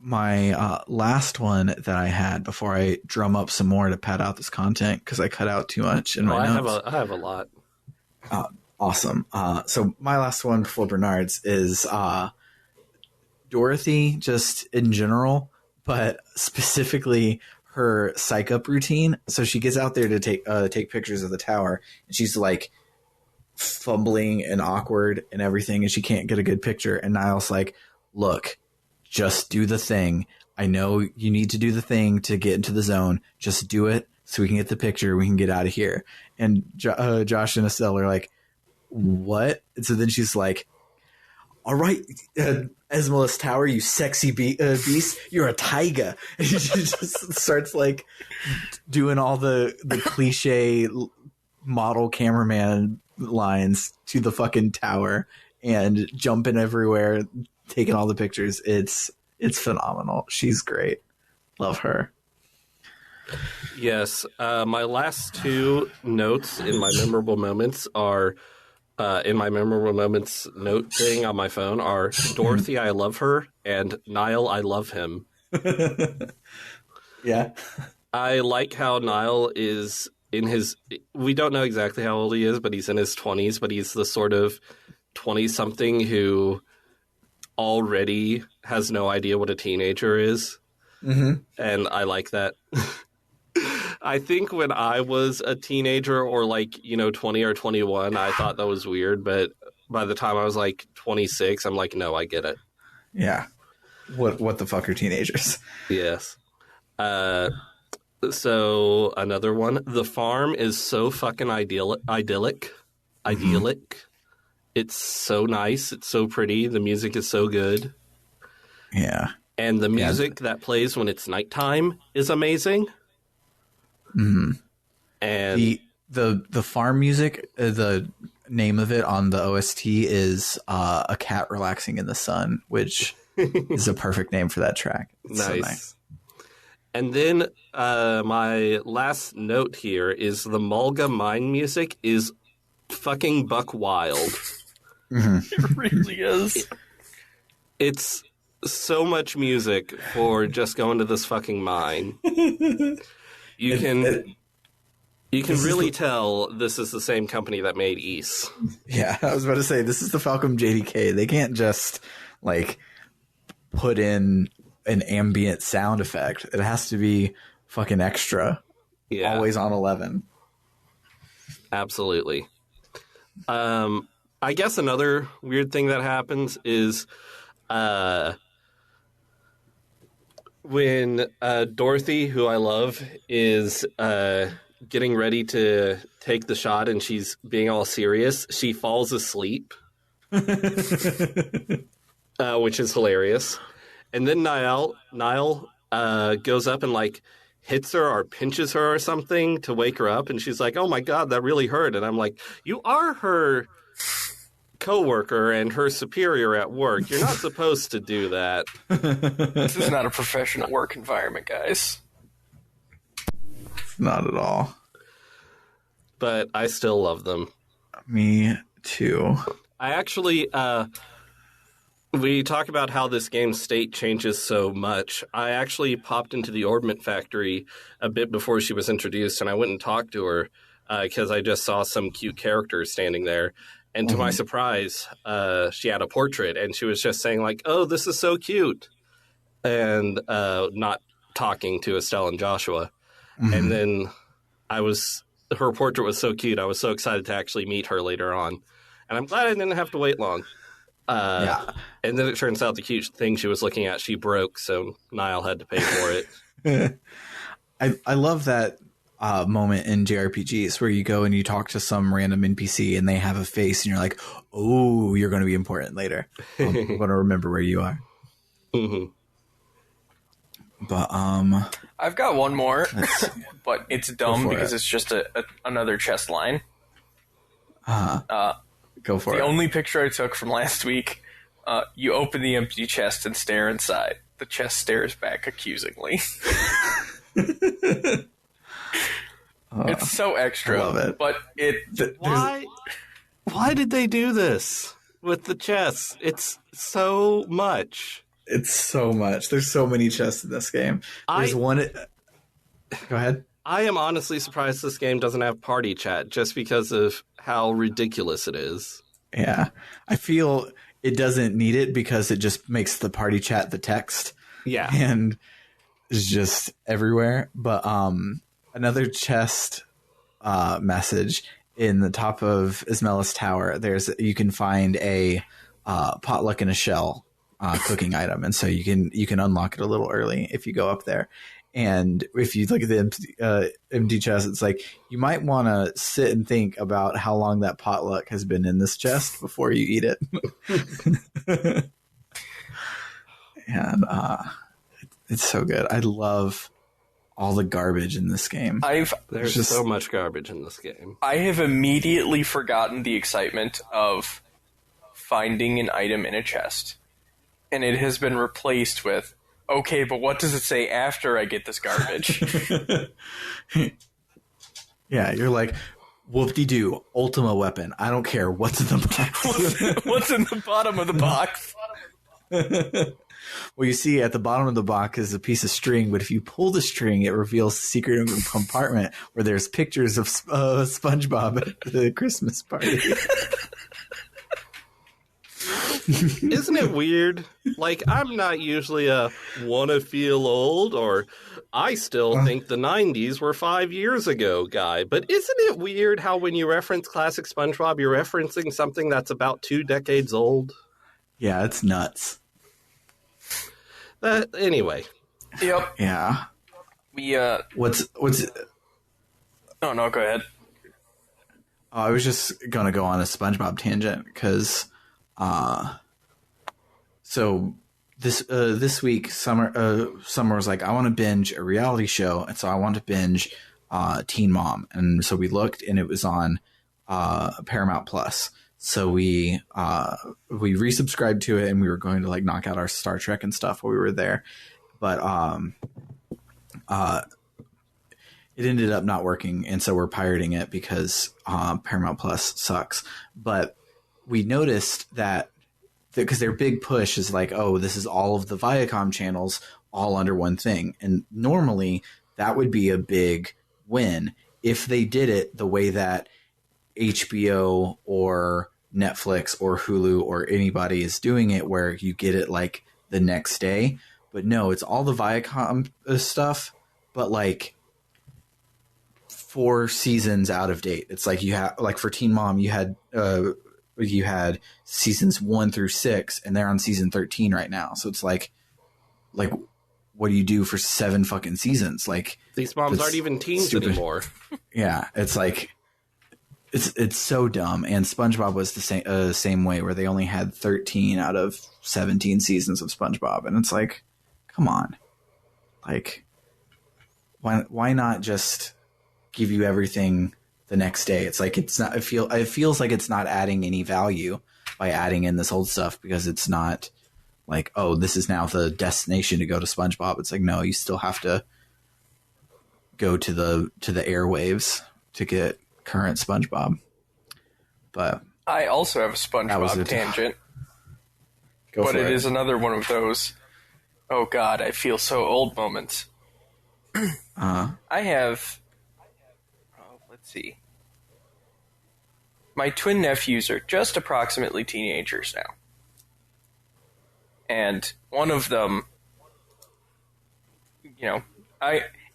S1: My last one that I had before I drum up some more to pad out this content, because I cut out too much in my notes.
S2: I have a lot.
S1: Awesome. So my last one before Bernard's is Dorothy, just in general, but specifically her psych up routine. So she gets out there to take pictures of the tower, and she's like fumbling and awkward and everything, and she can't get a good picture. And Niall's like, look, just do the thing. I know you need to do the thing to get into the zone. Just do it so we can get the picture. We can get out of here. And Josh and Estelle are like, what? And so then she's like, all right, Esmeralda's Tower, you sexy beast, you're a tiger. And she just starts like doing all the cliche model cameraman lines to the fucking tower and jumping everywhere, taking all the pictures. It's phenomenal. She's great. Love her.
S2: Yes. My last two notes in my memorable moments are in my memorable moments note thing on my phone are Dorothy, I love her, and Niall, I love him.
S1: Yeah.
S2: I like how Niall is in his, we don't know exactly how old he is, but he's in his 20s, but he's the sort of 20-something who already has no idea what a teenager is. Mm-hmm. And I like that. I think when I was a teenager or 20 or 21, I thought that was weird. But by the time I was 26, I'm like, no, I get it.
S1: Yeah. What the fuck are teenagers?
S2: Yes. So another one, the farm is so fucking idyllic. It's so nice. It's so pretty. The music is so good.
S1: Yeah.
S2: And the music that plays when it's nighttime is amazing.
S1: Mm-hmm.
S2: And
S1: the farm music, the name of it on the OST is a cat relaxing in the sun, which is a perfect name for that track. It's
S2: nice.
S1: So nice.
S2: And then my last note here is the Mulga mine music is fucking buck wild.
S1: Mm-hmm.
S3: It really is.
S2: It's so much music for just going to this fucking mine. You can really tell this is the same company that made Ys.
S1: Yeah, I was about to say, this is the Falcom JDK. They can't just put in an ambient sound effect. It has to be fucking extra.
S2: Yeah.
S1: Always on 11.
S2: Absolutely. I guess another weird thing that happens is when Dorothy, who I love, is getting ready to take the shot and she's being all serious, she falls asleep, which is hilarious. And then Niall goes up and hits her or pinches her or something to wake her up, and she's like, "Oh my god, that really hurt." And I'm like, "You are her coworker and her superior at work. You're not supposed to do that."
S3: This is not a professional work environment, guys.
S1: Not at all.
S2: but I still love them.
S1: Me too.
S2: I actually, we talk about how this game's state changes so much. I actually popped into the Orbment Factory a bit before she was introduced, and I went and talked to her because I just saw some cute characters standing there. And to my surprise, she had a portrait, and she was just saying, like, oh, this is so cute, and not talking to Estelle and Joshua. And then her portrait was so cute, I was so excited to actually meet her later on. And I'm glad I didn't have to wait long. And then it turns out the cute thing she was looking at, she broke, so Niall had to pay for it.
S1: I love that moment in JRPGs where you go and you talk to some random NPC and they have a face and you're like, oh, you're going to be important later. I'm going to remember where you are. But
S3: I've got one more, but it's dumb because it's just another chest line.
S1: Go for it.
S3: The only picture I took from last week, you open the empty chest and stare inside. The chest stares back accusingly. It's so extra.
S1: I love it.
S3: But
S2: Why did they do this with the chests? It's so much.
S1: It's so much. There's so many chests in this game. There's one. Go ahead.
S2: I am honestly surprised this game doesn't have party chat just because of how ridiculous it is.
S1: Yeah. I feel it doesn't need it because it just makes the party chat the text.
S2: Yeah.
S1: And it's just everywhere. But another chest message in the top of Ismelis Tower, you can find a potluck in a shell cooking item. And so you can unlock it a little early if you go up there. And if you look at the empty chest, it's like you might want to sit and think about how long that potluck has been in this chest before you eat it. And it's so good. I love all the garbage in this game.
S2: There's just so much garbage in this game.
S3: I have immediately forgotten the excitement of finding an item in a chest. And it has been replaced with, okay, but what does it say after I get this garbage?
S1: Yeah, you're like, whoop-de-doo, Ultima weapon. I don't care. What's in the box?
S3: What's in the bottom of the box?
S1: Well, you see at the bottom of the box is a piece of string, but if you pull the string, it reveals a secret compartment where there's pictures of SpongeBob at the Christmas party.
S2: Isn't it weird? Like, I'm not usually a wanna feel old or I still think the 90s were 5 years ago guy, but isn't it weird how when you reference classic SpongeBob, you're referencing something that's about 2 decades old?
S1: Yeah, it's nuts.
S2: Anyway.
S3: Yep.
S1: Yeah.
S3: We,
S1: What's
S3: Oh, no, go ahead.
S1: I was just going to go on a SpongeBob tangent because so this week Summer was like, I want to binge a reality show, and so I want to binge Teen Mom, and so we looked and it was on Paramount Plus. So we resubscribed to it, and we were going to like knock out our Star Trek and stuff while we were there, but it ended up not working, and so we're pirating it because Paramount Plus sucks. But we noticed that because their big push is like, oh, this is all of the Viacom channels all under one thing. And normally that would be a big win if they did it the way that HBO or Netflix or Hulu or anybody is doing it, where you get it like the next day. But no, it's all the Viacom stuff, but like 4 seasons out of date. It's like you have, like for Teen Mom, you had seasons 1 through 6, and they're on season 13 right now. So it's like what do you do for 7 fucking seasons? Like,
S2: these moms aren't even teens anymore.
S1: Yeah, it's like it's so dumb. And SpongeBob was the same way, where they only had 13 out of 17 seasons of SpongeBob, and it's like, come on, like why not just give you everything the next day? It's like, it's not, it feels like it's not adding any value by adding in this old stuff, because it's not like, oh, this is now the destination to go to SpongeBob. It's like, no, you still have to go to the airwaves to get current SpongeBob. But
S3: I also have a
S1: That was
S3: SpongeBob
S1: it.
S3: tangent,
S1: go
S3: but
S1: for
S3: it
S1: it.
S3: is another one of those, oh god, I feel so old moments. I have, let's see. My twin nephews are just approximately teenagers now. And one of them,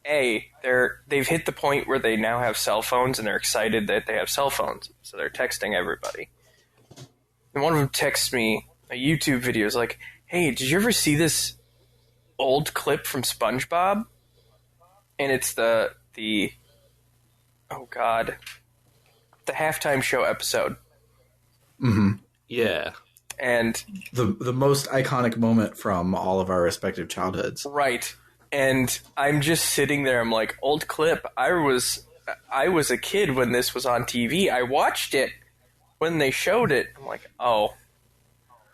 S3: they've hit the point where they now have cell phones and they're excited that they have cell phones. So they're texting everybody. And one of them texts me a YouTube video. It's like, hey, did you ever see this old clip from SpongeBob? And it's the halftime show episode.
S2: Yeah.
S3: And
S1: The most iconic moment from all of our respective childhoods.
S3: right. And I'm just sitting there, I'm like, old clip. I was a kid when this was on TV. I watched it when they showed it. I'm like, oh.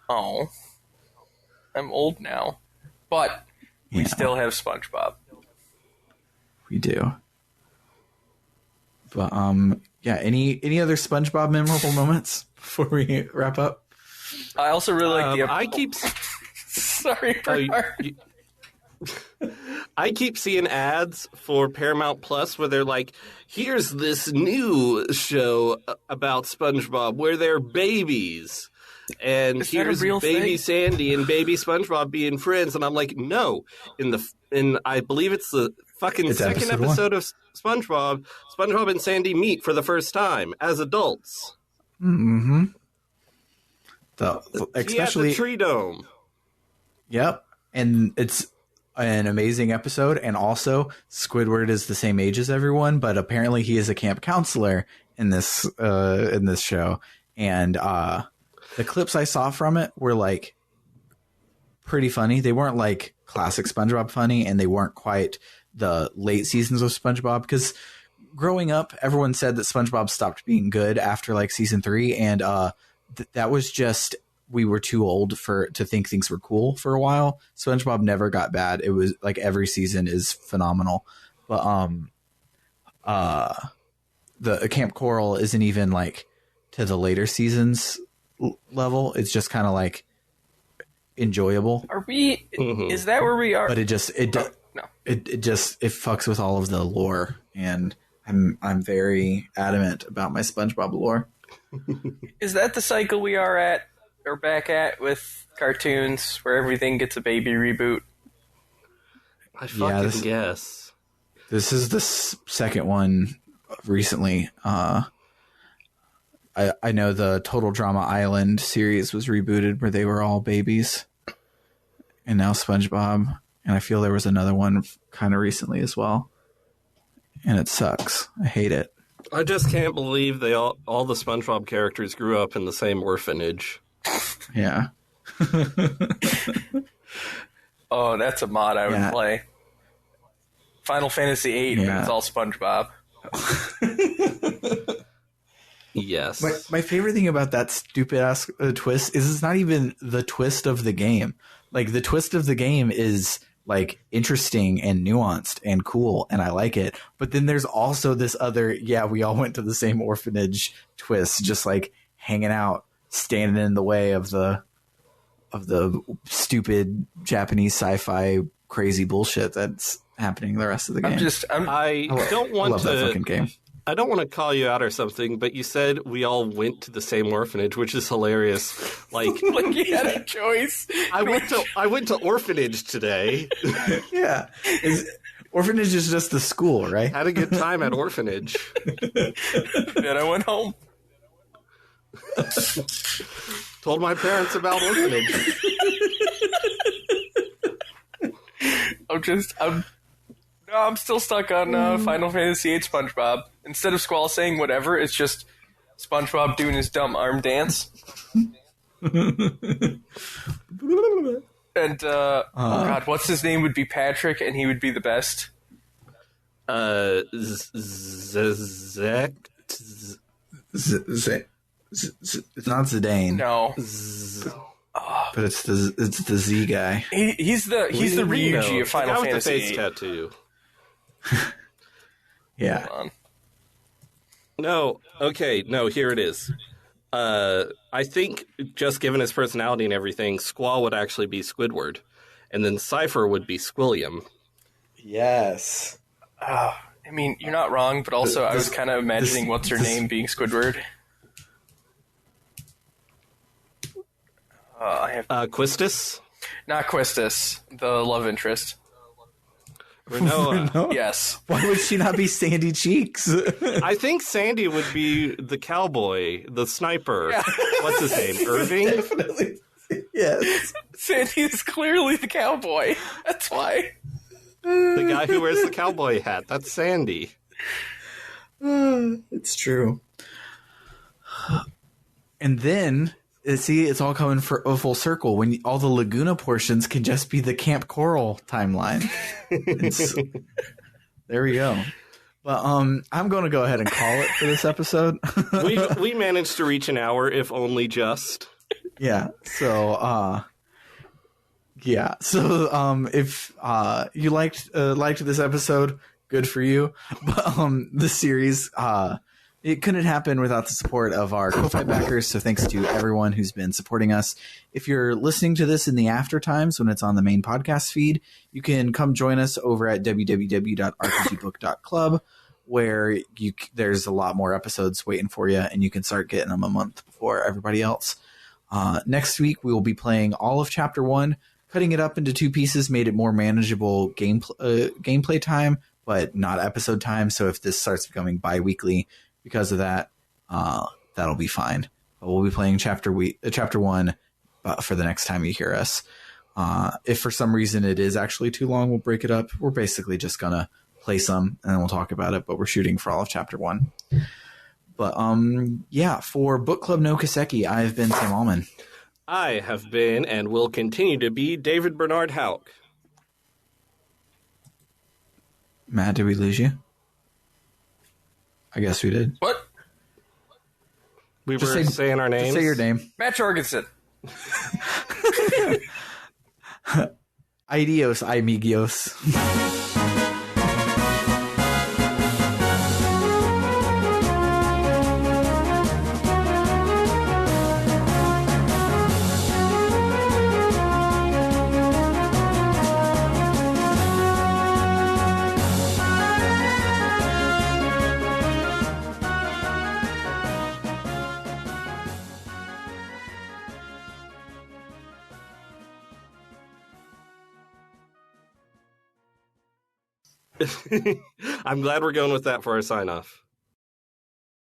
S3: I'm old now. But we still have SpongeBob.
S1: We do. But yeah, any other SpongeBob memorable moments before we wrap up?
S3: I also really like the
S2: I keep
S3: sorry,
S2: I keep seeing ads for Paramount Plus where they're like, here's this new show about SpongeBob where they're babies. And
S3: Is that a
S2: here's
S3: real
S2: baby
S3: thing?
S2: Sandy and baby SpongeBob being friends. And I'm like, no. In I believe it's the fucking second episode of SpongeBob, SpongeBob and Sandy meet for the first time as adults.
S1: Mm-hmm.
S2: Especially at the Tree Dome.
S1: Yep. And it's an amazing episode. And also, Squidward is the same age as everyone, but apparently he is a camp counselor in this show. And the clips I saw from it were like pretty funny. They weren't like classic SpongeBob funny, and they weren't quite the late seasons of SpongeBob, because growing up, everyone said that SpongeBob stopped being good after like season 3, and that was just, we were too old to think things were cool for a while. SpongeBob never got bad. It was like every season is phenomenal. But the Camp Coral isn't even like to the later seasons level. It's just kind of like enjoyable.
S3: Are we? Is that where we are?
S1: But it fucks with all of the lore, and I'm very adamant about my SpongeBob lore.
S3: Is that the cycle we are at, or back at, with cartoons where everything gets a baby reboot?
S2: I fucking guess.
S1: This is the second one recently. I know the Total Drama Island series was rebooted where they were all babies, and now SpongeBob. And I feel there was another one kind of recently as well, and it sucks. I hate it.
S2: I just can't believe all the SpongeBob characters grew up in the same orphanage.
S1: Yeah.
S3: Oh, that's a mod I would play. Final Fantasy VIII, but it's all SpongeBob.
S2: Yes.
S1: My favorite thing about that stupid ass twist is it's not even the twist of the game. Like, the twist of the game is like interesting and nuanced and cool, and I like it. But then there's also this other, we all went to the same orphanage twist, just like hanging out, standing in the way of the stupid Japanese sci-fi crazy bullshit that's happening the rest of the game.
S2: I don't want
S1: that fucking game.
S2: I don't want to call you out or something, but you said we all went to the same orphanage, which is hilarious. Like,
S3: like you had a choice.
S2: I went to orphanage today.
S1: Yeah. Orphanage is just the school, right?
S2: Had a good time at orphanage.
S3: Then I went home.
S2: Told my parents about orphanage.
S3: I'm still stuck on Final Fantasy VIII SpongeBob. Instead of Squall saying whatever, it's just SpongeBob doing his dumb arm dance. And, oh god, what's his name would be Patrick, and he would be the best.
S2: Zek.
S1: It's not Zidane.
S3: No.
S1: But it's the Z guy.
S3: He's the Ryuji of Final Fantasy
S2: the face tattoo.
S1: Yeah.
S3: Hold on.
S2: No, okay, no, here it is. I think just given his personality and everything, Squall would actually be Squidward, and then Cypher would be Squilliam.
S1: Yes.
S3: I mean, you're not wrong, but also I was kind of imagining what's her name being Squidward. I have
S2: Quistis?
S3: not Quistis, the love interest.
S2: Renoa.
S1: No.
S3: Yes.
S1: Why would she not be Sandy Cheeks?
S2: I think Sandy would be the cowboy, the sniper. Yeah. What's his name? Irving?
S1: Definitely. Yes.
S3: Sandy is clearly the cowboy. That's why.
S2: The guy who wears the cowboy hat. That's Sandy.
S1: It's true. And then, see, it's all coming for a full circle when all the Laguna portions can just be the Camp Coral timeline. There we go. But I'm going to go ahead and call it for this episode.
S2: we managed to reach an hour, if only just.
S1: Yeah. So, if you liked this episode, good for you. But the series, it couldn't happen without the support of our Ko-Fi backers. So thanks to everyone who's been supporting us. If you're listening to this in the after times when it's on the main podcast feed, you can come join us over at www.rpgbook.club, where there's a lot more episodes waiting for you, and you can start getting them a month before everybody else. Next week, we will be playing all of Chapter 1. Cutting it up into 2 pieces made it more manageable gameplay time, but not episode time. So if this starts becoming bi-weekly because of that, that'll be fine. But we'll be playing Chapter 1 for the next time you hear us. If for some reason it is actually too long, we'll break it up. We're basically just going to play some and then we'll talk about it, but we're shooting for all of Chapter 1. But for Book Club no Kiseki, I've been Sam Allman.
S2: I have been and will continue to be David Bernard Houck.
S1: Matt, did we lose you? I guess we did.
S3: What?
S2: We were saying our names.
S1: Just say your name.
S3: Matt Jorgensen.
S1: Adios, amigos.
S2: I'm glad we're going with that for our sign-off.